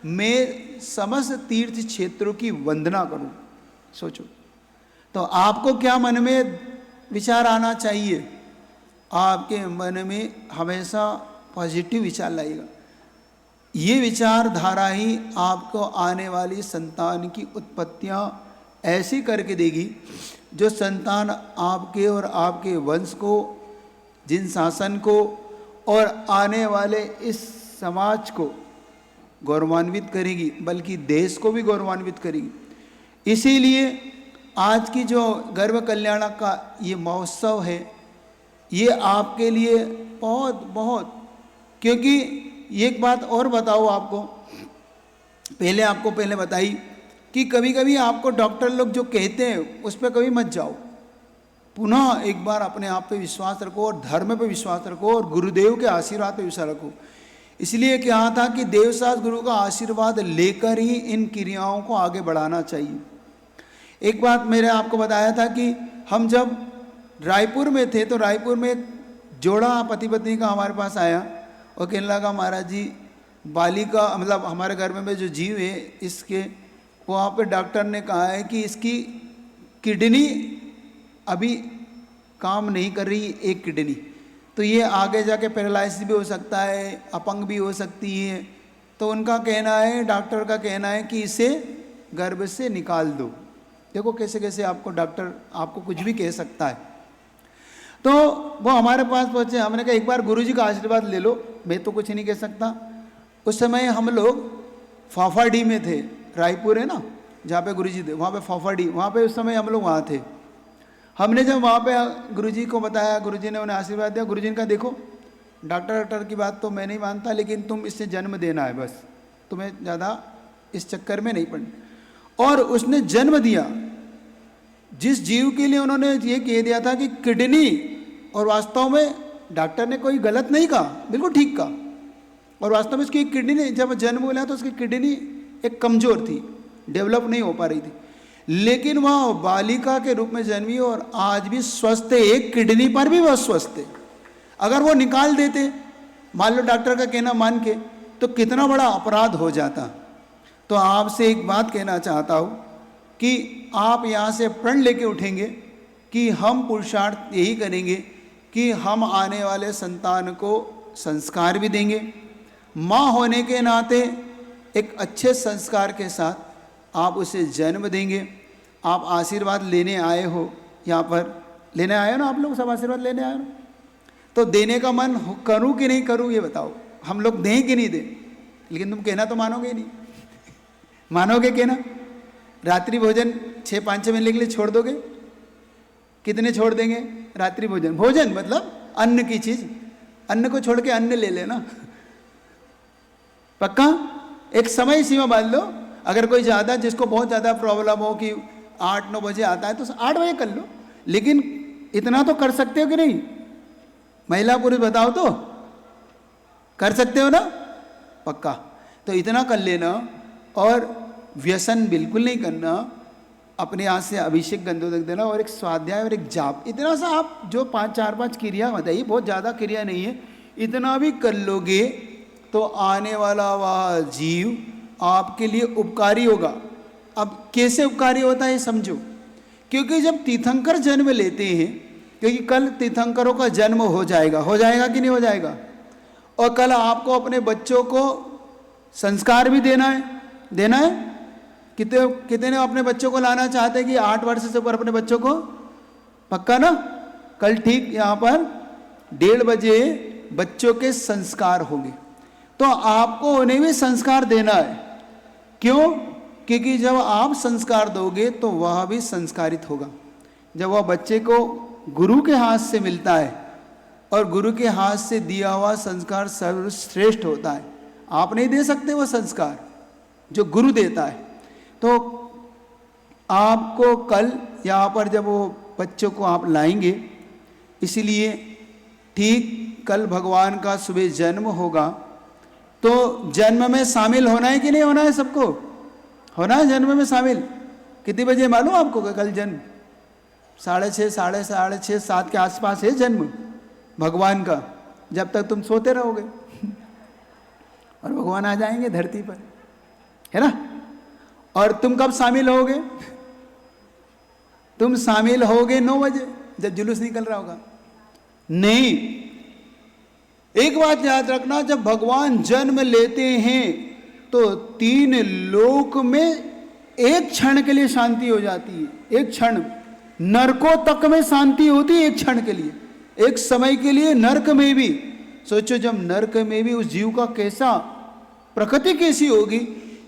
मैं समस्त तीर्थ क्षेत्रों की वंदना करूं। सोचो, तो आपको क्या मन में विचार आना चाहिए? आपके मन में हमेशा पॉजिटिव विचार लाएगा। ये विचारधारा ही आपको आने वाली संतान की उत्पत्तियां ऐसी करके देगी जो संतान आपके और आपके वंश को, जिन शासन को और आने वाले इस समाज को गौरवान्वित करेगी, बल्कि देश को भी गौरवान्वित करेगी। इसीलिए आज की जो गर्भ कल्याण का ये महोत्सव है, ये आपके लिए बहुत बहुत, क्योंकि एक बात और बताओ आपको, पहले बताई कि कभी कभी आपको डॉक्टर लोग जो कहते हैं उस पर कभी मत जाओ। पुनः एक बार अपने आप पे विश्वास रखो और धर्म पे विश्वास रखो और गुरुदेव के आशीर्वाद पे विश्वास रखो। इसलिए कहा था कि देवसास गुरु का आशीर्वाद लेकर ही इन क्रियाओं को आगे बढ़ाना चाहिए। एक बात मैंने आपको बताया था कि हम जब रायपुर में थे तो रायपुर में एक जोड़ा पति पत्नी का हमारे पास आया और कहने लगा महाराज जी, बालिका मतलब हमारे घर में जो जीव है इसके, वहाँ पे डॉक्टर ने कहा है कि इसकी किडनी अभी काम नहीं कर रही, एक किडनी, तो ये आगे जाके पैरालाइसिस भी हो सकता है, अपंग भी हो सकती है। तो उनका कहना है, डॉक्टर का कहना है कि इसे गर्भ से निकाल दो। देखो कैसे कैसे आपको डॉक्टर आपको कुछ भी कह सकता है। तो वो हमारे पास पहुँचे, हमने कहा एक बार गुरुजी का आशीर्वाद ले लो, मैं तो कुछ नहीं कह सकता। उस समय हम लोग फाफाडी में थे, रायपुर है ना जहाँ पे गुरुजी थे, वहाँ पे फाफाडी, वहाँ पे उस समय हम लोग वहाँ थे। हमने जब वहाँ पे गुरुजी को बताया, गुरुजी ने उन्हें आशीर्वाद दिया। गुरुजी ने कहा देखो डॉक्टर की बात तो मैं नहीं मानता, लेकिन तुम इससे जन्म देना है, बस तुम्हें ज़्यादा इस चक्कर में नहीं पड़ना। और उसने जन्म दिया जिस जीव के लिए उन्होंने ये कह दिया था कि किडनी, और वास्तव में डॉक्टर ने कोई गलत नहीं कहा, बिल्कुल ठीक कहा। और वास्तव में उसकी किडनी जब जन्म हुआ तो उसकी किडनी एक कमज़ोर थी, डेवलप नहीं हो पा रही थी, लेकिन वह बालिका के रूप में जन्मी और आज भी स्वस्थ है। एक किडनी पर भी वह स्वस्थ है। अगर वो निकाल देते, मान लो डॉक्टर का कहना मान के, तो कितना बड़ा अपराध हो जाता। तो आपसे एक बात कहना चाहता हूँ कि आप यहाँ से प्रण लेके उठेंगे कि हम पुरुषार्थ यही करेंगे कि हम आने वाले संतान को संस्कार भी देंगे, माँ होने के नाते एक अच्छे संस्कार के साथ आप उसे जन्म देंगे। आप आशीर्वाद लेने आए हो, यहाँ पर लेने आए हो ना, आप लोग सब आशीर्वाद लेने आए हो ना, तो देने का मन करूँ कि नहीं करूँ ये बताओ। हम लोग दें कि नहीं दें, लेकिन तुम कहना तो मानोगे ही नहीं, मानोगे कहना? रात्रि भोजन 6-5 महीने के लिए छोड़ दोगे? कितने छोड़ देंगे रात्रि भोजन? भोजन मतलब अन्न की चीज, अन्न को छोड़ के अन्न ले लेना। पक्का? एक समय सीमा बांध लो। अगर कोई ज़्यादा, जिसको बहुत ज़्यादा प्रॉब्लम हो कि 8-9 बजे आता है तो 8 बजे कर लो, लेकिन इतना तो कर सकते हो कि नहीं? महिला पुरुष बताओ तो, कर सकते हो ना? पक्का। तो इतना कर लेना, और व्यसन बिल्कुल नहीं करना। अपने यहाँ से अभिषेक गंधोदक देना और एक स्वाध्याय और एक जाप, इतना सा आप जो 4-5 क्रिया बताइए, बहुत ज़्यादा क्रिया नहीं है, इतना भी कर लोगे तो आने वाला वह जीव आपके लिए उपकारी होगा। अब कैसे उपकारी होता है ये समझो। क्योंकि जब तीर्थंकर जन्म लेते हैं, क्योंकि कल तीर्थंकरों का जन्म हो जाएगा कि नहीं हो जाएगा, और कल आपको अपने बच्चों को संस्कार भी देना है। कितने अपने बच्चों को लाना चाहते हैं कि 8 वर्ष से ऊपर अपने बच्चों को? पक्का ना? कल ठीक यहाँ पर 1:30 बजे बच्चों के संस्कार होंगे, तो आपको उन्हें भी संस्कार देना है। क्यों? क्योंकि जब आप संस्कार दोगे तो वह भी संस्कारित होगा। जब वह बच्चे को गुरु के हाथ से मिलता है, और गुरु के हाथ से दिया हुआ संस्कार सर्वश्रेष्ठ होता है। आप नहीं दे सकते वो संस्कार जो गुरु देता है। तो आपको कल यहाँ पर जब वो बच्चों को आप लाएंगे, इसलिए ठीक कल भगवान का सुबह जन्म होगा, तो जन्म में शामिल होना है कि नहीं होना है? सबको होना है जन्म में शामिल। कितने बजे मालूम आपको कि कल जन्म? 6:30, 6:30, 7 के आसपास है जन्म भगवान का। जब तक तुम सोते रहोगे और भगवान आ जाएंगे धरती पर, है ना? और तुम कब शामिल होगे? तुम शामिल होगे 9 बजे, जब जुलूस निकल रहा होगा। नहीं, एक बात याद रखना, जब भगवान जन्म लेते हैं तो 3 लोक में एक क्षण के लिए शांति हो जाती है। एक क्षण, नरकों तक में शांति होती है एक क्षण के लिए, एक समय के लिए। नरक में भी सोचो, जब नरक में भी उस जीव का कैसा प्रकृति कैसी होगी,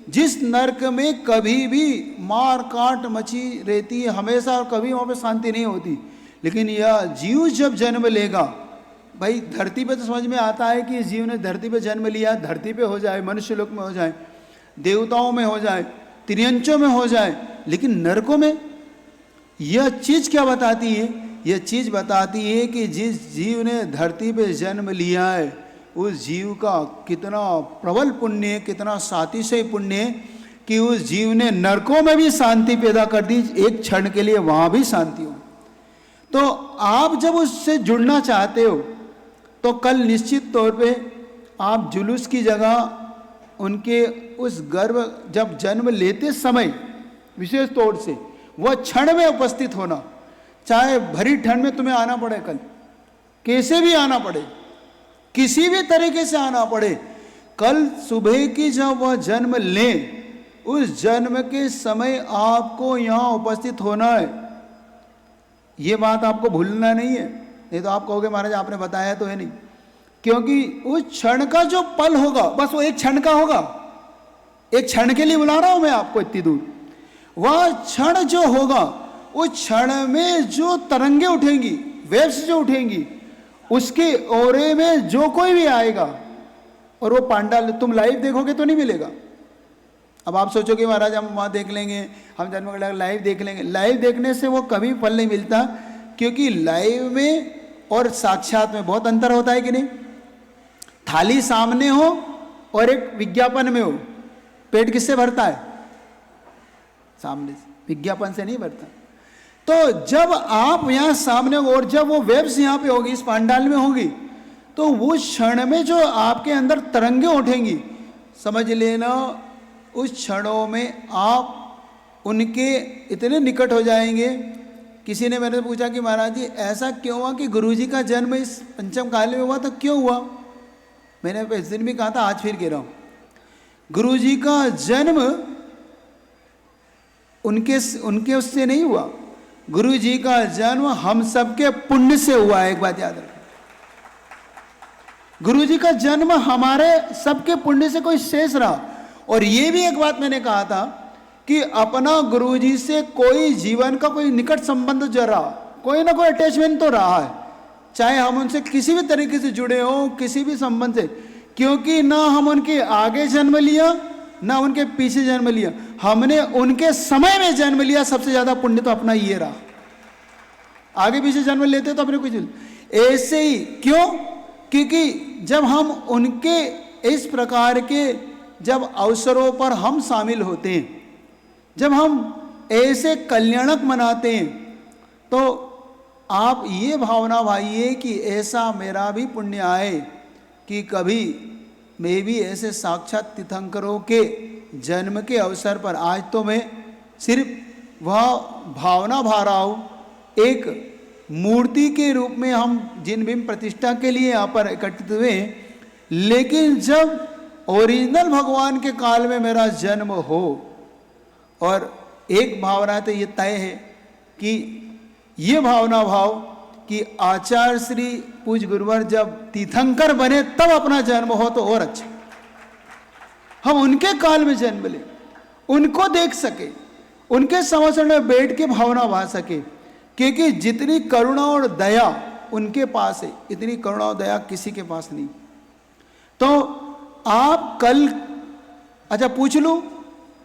जिस नरक में कभी भी मार काट मची रहती है हमेशा, और कभी वहाँ पे शांति नहीं होती। लेकिन यह जीव जब जन्म लेगा, भाई धरती पे तो समझ में आता है कि इस जीव ने धरती पे जन्म लिया, धरती पे हो जाए, मनुष्य लोक में हो जाए, देवताओं में हो जाए, तिर्यंचों में हो जाए, लेकिन नरकों में यह चीज क्या बताती है? यह चीज बताती है कि जिस जीव ने धरती पे जन्म लिया है, उस जीव का कितना प्रबल पुण्य है, कितना सातिशय पुण्य है कि उस जीव ने नरकों में भी शांति पैदा कर दी, एक क्षण के लिए वहां भी शांति हो। तो आप जब उससे जुड़ना चाहते हो तो कल निश्चित तौर पे आप जुलूस की जगह उनके उस गर्भ जब जन्म लेते समय विशेष तौर से वह क्षण में उपस्थित होना, चाहे भरी ठंड में तुम्हें आना पड़े, कल कैसे भी आना पड़े, किसी भी तरीके से आना पड़े, कल सुबह की जब वह जन्म ले, उस जन्म के समय आपको यहाँ उपस्थित होना है। ये बात आपको भूलना नहीं है, नहीं तो आप कहोगे महाराज आपने बताया तो है नहीं। क्योंकि उस क्षण का जो पल होगा, बस वो एक क्षण का होगा। एक क्षण के लिए बुला रहा हूं मैं आपको इतनी दूर। वह क्षण जो होगा, उस क्षण में जो तरंगे उठेंगी, वेव्स जो उठेंगी, उसके ओरे में जो कोई भी आएगा, और वो पांडाल तुम लाइव देखोगे तो नहीं मिलेगा। अब आप सोचोगे महाराज हम वहाँ देख लेंगे, हम जन्म के लाइव देख लेंगे। लाइव देखने से वो कभी फल नहीं मिलता, क्योंकि लाइव में और साक्षात में बहुत अंतर होता है कि नहीं। थाली सामने हो और एक विज्ञापन में हो, पेट किससे भरता है? सामने से, विज्ञापन से नहीं भरता। तो जब आप यहाँ सामने हो और जब वो वेब्स यहाँ पे होगी, इस पांडाल में होगी, तो वो क्षण में जो आपके अंदर तरंगे उठेंगी, समझ लेना उस क्षणों में आप उनके इतने निकट हो जाएंगे। किसी ने मैंने पूछा कि महाराज जी ऐसा क्यों हुआ कि गुरुजी का जन्म इस पंचम काल में हुआ, तो क्यों हुआ? मैंने इस दिन भी कहा था, आज फिर कह रहा हूँ, गुरुजी का जन्म उनके उससे नहीं हुआ, गुरुजी का जन्म हम सबके पुण्य से हुआ है। एक बात याद रखें, गुरुजी का जन्म हमारे सबके पुण्य से कोई शेष रहा। और ये भी एक बात मैंने कहा था कि अपना गुरुजी से कोई जीवन का कोई निकट संबंध जो रहा, कोई ना कोई अटैचमेंट तो रहा है, चाहे हम उनसे किसी भी तरीके से जुड़े हों, किसी भी संबंध से, क्योंकि ना हम उनके आगे जन्म लिया ना उनके पीछे जन्म लिया, हमने उनके समय में जन्म लिया। सबसे ज्यादा पुण्य तो अपना ये रहा। आगे पीछे जन्म लेते तो अपने कुछ ऐसे ही क्यों, क्योंकि जब हम उनके इस प्रकार के जब अवसरों पर हम शामिल होते हैं, जब हम ऐसे कल्याणक मनाते हैं, तो आप ये भावना भाइये कि ऐसा मेरा भी पुण्य आए कि कभी मैं भी ऐसे साक्षात तीर्थंकरों के जन्म के अवसर पर, आज तो मैं सिर्फ वह भावना भा रहा हूँ, एक मूर्ति के रूप में हम जिन बिंब प्रतिष्ठा के लिए यहाँ पर एकत्रित हुए, लेकिन जब ओरिजिनल भगवान के काल में मेरा जन्म हो, और एक भावना तो ये तय है कि ये भावना भाव कि आचार्य श्री पूज गुरुवर जब तीर्थंकर बने तब अपना जन्म हो तो और अच्छा, हम उनके काल में जन्म ले, उनको देख सके, उनके समर्थन में बैठ के भावना भा सके, क्योंकि जितनी करुणा और दया उनके पास है, इतनी करुणा और दया किसी के पास नहीं। तो आप कल, अच्छा पूछ लूं,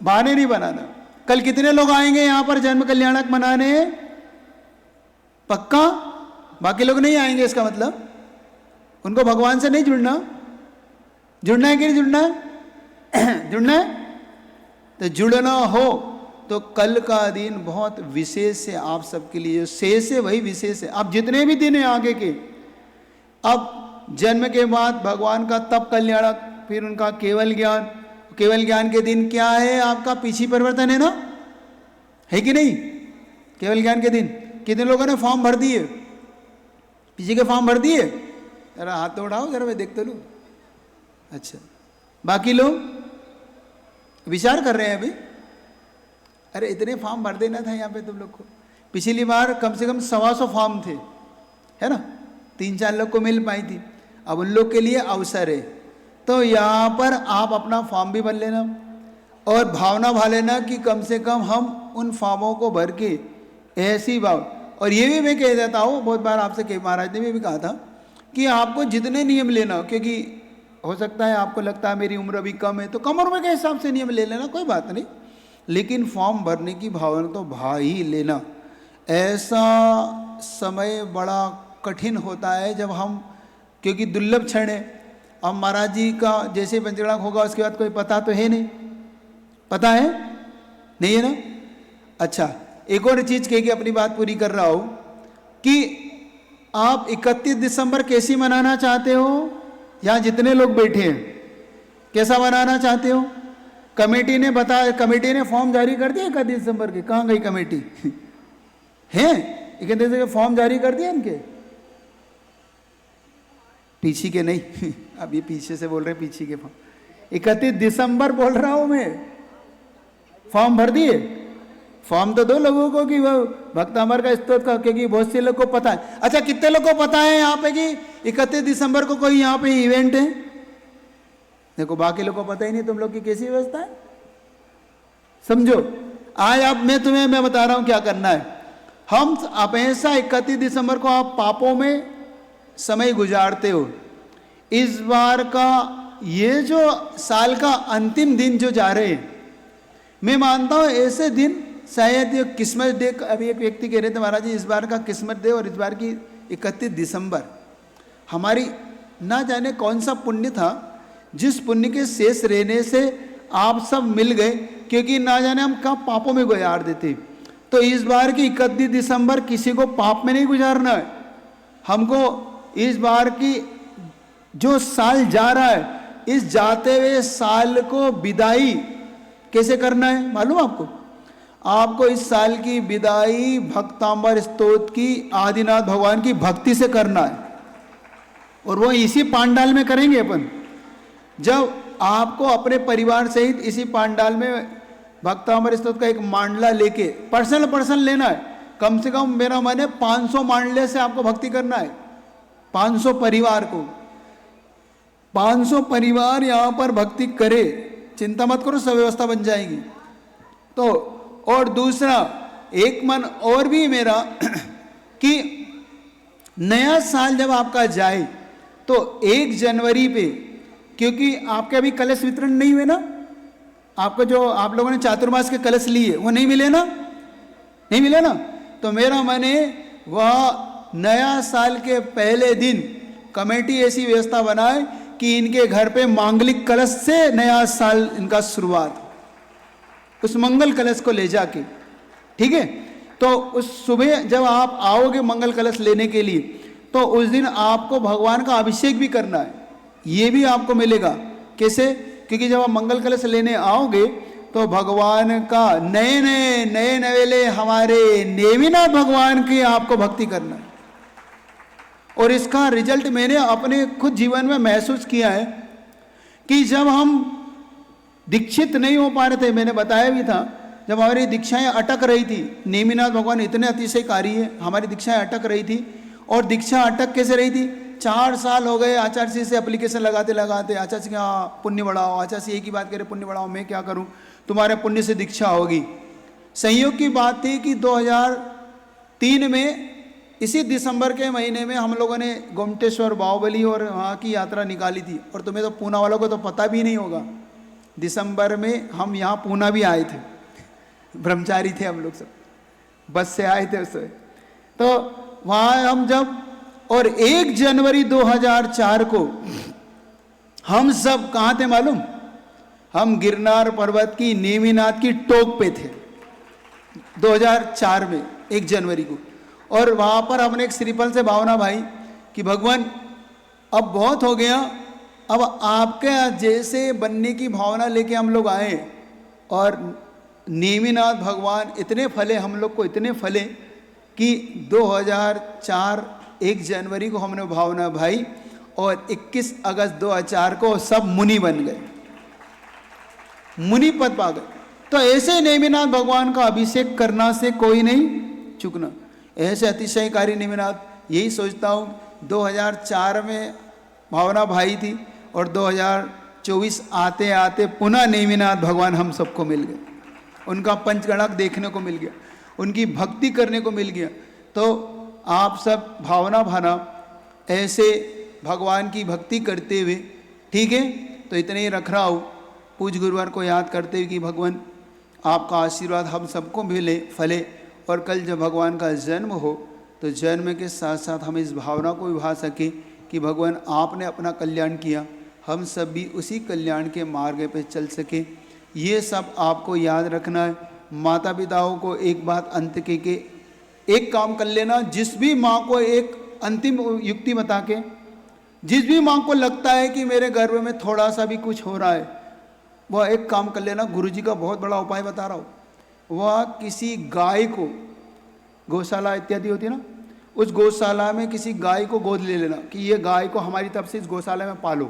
बहाने नहीं बनाना, कल कितने लोग आएंगे यहां पर जन्म कल्याणक मनाने? पक्का? बाकी लोग नहीं आएंगे, इसका मतलब उनको भगवान से नहीं जुड़ना। जुड़ना है कि नहीं जुड़ना है? जुड़ना है। तो जुड़ना हो तो कल का दिन बहुत विशेष है आप सबके लिए, जो शेष है वही विशेष है। आप जितने भी दिन हैं आगे के, अब जन्म के बाद भगवान का तप कल्याणक, फिर उनका केवल ज्ञान, केवल ज्ञान के दिन क्या है आपका? पीछी परिवर्तन है ना, है कि नहीं? केवल ज्ञान के दिन कितने लोगों ने फॉर्म भर दिए? पीछे के फॉर्म भर दिए? जरा हाथ तो उठाओ, जरा मैं देख तो लूँ। अच्छा, बाकी लोग विचार कर रहे हैं अभी? अरे इतने फॉर्म भर देना था यहाँ पे तुम लोग को। पिछली बार कम से कम 125 फॉर्म थे, है ना, 3-4 लोग को मिल पाई थी। अब उन लोग के लिए अवसर है, तो यहाँ पर आप अपना फॉर्म भी भर लेना और भावना भा लेना कि कम से कम हम उन फॉर्मों को भर के ऐसी भाव। और ये भी मैं कह देता हूँ, बहुत बार आपसे के महाराज ने भी कहा था कि आपको जितने नियम लेना, क्योंकि हो सकता है आपको लगता है मेरी उम्र अभी कम है, तो कम उम्र के हिसाब से नियम ले लेना, कोई बात नहीं, लेकिन फॉर्म भरने की भावना तो भा ही लेना। ऐसा समय बड़ा कठिन होता है जब हम, क्योंकि दुर्लभ क्षण है। अब महाराज जी का जैसे पंचगणाक होगा उसके बाद कोई पता तो है नहीं, पता है नहीं है ना? अच्छा, एक और चीज कह के अपनी बात पूरी कर रहा हूं कि आप 31 दिसंबर कैसी मनाना चाहते हो? यहां जितने लोग बैठे हैं कैसा मनाना चाहते हो? कमेटी ने बताया, कमेटी ने फॉर्म जारी कर दिया 31 दिसंबर के। कहाँ गई कमेटी? है 31 दिसंबर के फॉर्म जारी कर दिया इनके? पीछे के नहीं अब ये पीछे से बोल रहे हैं, पीछे के फॉर्म 31 दिसंबर बोल रहा हूं मैं। फॉर्म भर दिए? फॉर्म तो दो लोगों को कि वो भक्त अमर का स्तोत्र का, क्योंकि बहुत से लोग को पता है। अच्छा, कितने लोग को पता है यहाँ पे कि 31 दिसंबर को कोई यहाँ पे इवेंट है? देखो, बाकी लोग को पता ही नहीं। तुम लोग की कैसी व्यवस्था है समझो। आज आप मैं बता रहा हूं क्या करना है। हम हमेशा 31 दिसंबर को आप पापों में समय गुजारते हो। इस बार का ये जो साल का अंतिम दिन जो जा रहे हैं, मैं मानता हूं ऐसे दिन शायद ये किस्मत डे। अभी एक व्यक्ति कह रहे थे महाराज जी इस बार का किस्मत डे और इस बार की 31 दिसंबर हमारी ना जाने कौन सा पुण्य था, जिस पुण्य के शेष रहने से आप सब मिल गए, क्योंकि ना जाने हम कब पापों में गुजार देते। तो इस बार की 31 दिसंबर किसी को पाप में नहीं गुजारना है। हमको इस बार की जो साल जा रहा है, इस जाते हुए साल को विदाई कैसे करना है मालूम आपको? आपको इस साल की विदाई भक्तांबर स्तोत्र की आदिनाथ भगवान की भक्ति से करना है, और वो इसी पांडाल में करेंगे अपन। जब आपको अपने परिवार सहित इसी पांडाल में भक्तांबर स्तोत्र का एक मांडला लेके पर्सनल लेना है। कम से कम मेरा मन है 500 मांडले से आपको भक्ति करना है। 500 परिवार को, 500 परिवार यहाँ पर भक्ति करे, चिंता मत करो, सब व्यवस्था बन जाएगी। तो और दूसरा एक मन और भी मेरा कि नया साल जब आपका जाए तो 1 जनवरी पे, क्योंकि आपके अभी कलश वितरण नहीं हुए ना, आपको जो आप लोगों ने चातुर्मास के कलश लिए वो नहीं मिले ना, नहीं मिले ना, तो मेरा मन है वह नया साल के पहले दिन कमेटी ऐसी व्यवस्था बनाए कि इनके घर पे मांगलिक कलश से नया साल इनका शुरुआत, उस मंगल कलश को ले जाके, ठीक है। तो उस सुबह जब आप आओगे मंगल कलश लेने के लिए, तो उस दिन आपको भगवान का अभिषेक भी करना है, ये भी आपको मिलेगा। कैसे? क्योंकि जब आप मंगल कलश लेने आओगे तो भगवान का नए नवेले हमारे नेमिनाथ भगवान की आपको भक्ति करना है। और इसका रिजल्ट मैंने अपने खुद जीवन में महसूस किया है कि जब हम दीक्षित नहीं हो पा रहे थे, मैंने बताया भी था, जब हमारी दीक्षाएं अटक रही थी, नेमिनाथ भगवान इतने अतिशयकारी है, हमारी दीक्षाएं अटक रही थी। और दीक्षा अटक कैसे रही थी? 4 साल हो गए आचार्य जी से एप्लीकेशन लगाते लगाते, आचार्य जी क्या पुण्य बढ़ाओ, आचार्य जी एक ही बात करे पुण्य बढ़ाओ, मैं क्या करूं, तुम्हारे पुण्य से दीक्षा होगी। संयोग की बात थी कि 2003 में इसी दिसंबर के महीने में हम लोगों ने गोमटेश्वर, बाहुबली और वहाँ की यात्रा निकाली थी। और तुम्हें तो पूना वालों को तो पता भी नहीं होगा, दिसंबर में हम यहाँ पूना भी आए थे, ब्रह्मचारी थे हम लोग सब, बस से आए थे उससे। तो वहाँ हम जब, और 1 जनवरी 2004 को हम सब कहाँ थे मालूम? हम गिरनार पर्वत की नेमिनाथ की टोक पे थे 2004 में 1 जनवरी को। और वहाँ पर हमने एक श्रीफल से भावना भाई कि भगवान अब बहुत हो गया, अब आपके जैसे बनने की भावना लेके हम लोग आए। और नेमिनाथ भगवान इतने फले, हम लोग को इतने फले कि 2004 1 जनवरी को हमने भावना भाई, और 21 अगस्त 2004 को सब मुनि बन गए, मुनि पद पा गए। तो ऐसे नेमिनाथ भगवान का अभिषेक करना से कोई नहीं चुकना, ऐसे अतिशयकारी नेमिनाथ। यही सोचता हूँ 2004 में भावना भाई थी और 2024 आते आते पुनः नेमिनाथ भगवान हम सबको मिल गए, उनका पंचगणक देखने को मिल गया, उनकी भक्ति करने को मिल गया। तो आप सब भावना भाना ऐसे भगवान की भक्ति करते हुए, ठीक है। तो इतने ही रख रहा हूँ, पूज्य गुरुवार को याद करते हुए कि भगवान आपका आशीर्वाद हम सबको मिले, फले। और कल जब भगवान का जन्म हो तो जन्म के साथ साथ हम इस भावना को विभा सके कि भगवान आपने अपना कल्याण किया, हम सब भी उसी कल्याण के मार्ग पे चल सके। ये सब आपको याद रखना है। माता पिताओं को एक बात अंत के एक काम कर लेना, जिस भी माँ को एक अंतिम युक्ति बता के, जिस भी माँ को लगता है कि मेरे गर्भ में थोड़ा सा भी कुछ हो रहा है, वह एक काम कर लेना। गुरुजी का बहुत बड़ा उपाय बता रहा हूँ। वह किसी गाय को, गौशाला इत्यादि होती है ना, उस गौशाला में किसी गाय को गोद ले लेना कि ये गाय को हमारी तरफ से इस गौशाला में पालो,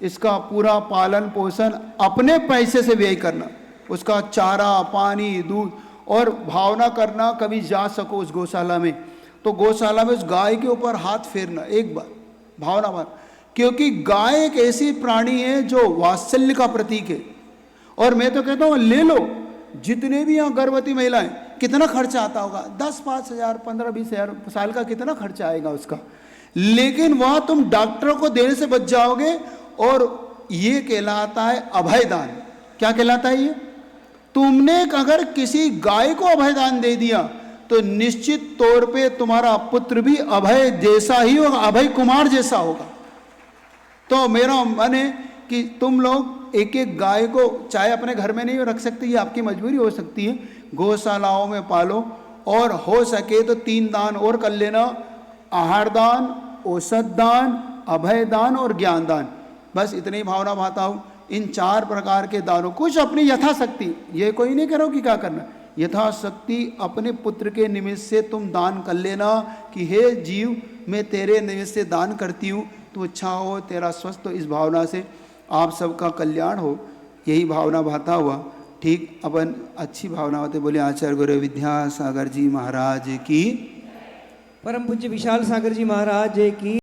इसका पूरा पालन पोषण अपने पैसे से व्यय करना, उसका चारा पानी दूध, और भावना करना कभी जा सको उस गौशाला में, तो गौशाला में उस गाय के ऊपर हाथ फेरना एक बार, भावना भावना। क्योंकि गाय एक ऐसी प्राणी है जो वात्सल्य का प्रतीक है। और मैं तो कहता हूँ ले लो, जितने भी यहाँ गर्भवती महिलाएं, कितना खर्चा आता होगा, 10-5 हज़ार 15-20 हज़ार साल का कितना खर्चा आएगा उसका, लेकिन वह तुम डॉक्टरों को देने से बच जाओगे। और ये कहलाता है अभयदान। क्या कहलाता है ये? तुमने अगर किसी गाय को अभयदान दे दिया तो निश्चित तौर पे तुम्हारा पुत्र भी अभय जैसा ही होगा, अभय कुमार जैसा होगा। तो मेरा मन है कि तुम लोग एक एक गाय को, चाहे अपने घर में नहीं रख सकते, ये आपकी मजबूरी हो सकती है, गौशालाओं में पालो। और हो सके तो 3 दान और कर लेना, आहार दान, औषध दान, अभय दान और ज्ञान दान। बस इतनी भावना भाता हूँ। इन 4 प्रकार के दानों, कुछ अपनी यथाशक्ति, ये कोई नहीं करो कि क्या करना, यथाशक्ति अपने पुत्र के निमित्त से तुम दान कर लेना कि हे जीव, मैं तेरे निमित्त से दान करती हूँ, तू अच्छा हो, तेरा स्वस्थ हो। इस भावना से आप सबका कल्याण हो, यही भावना भाता हुआ ठीक अपन अच्छी भावना होते बोले आचार्य गुरु विद्यासागर जी महाराज की, परम पूज्य विशाल सागर जी महाराज की।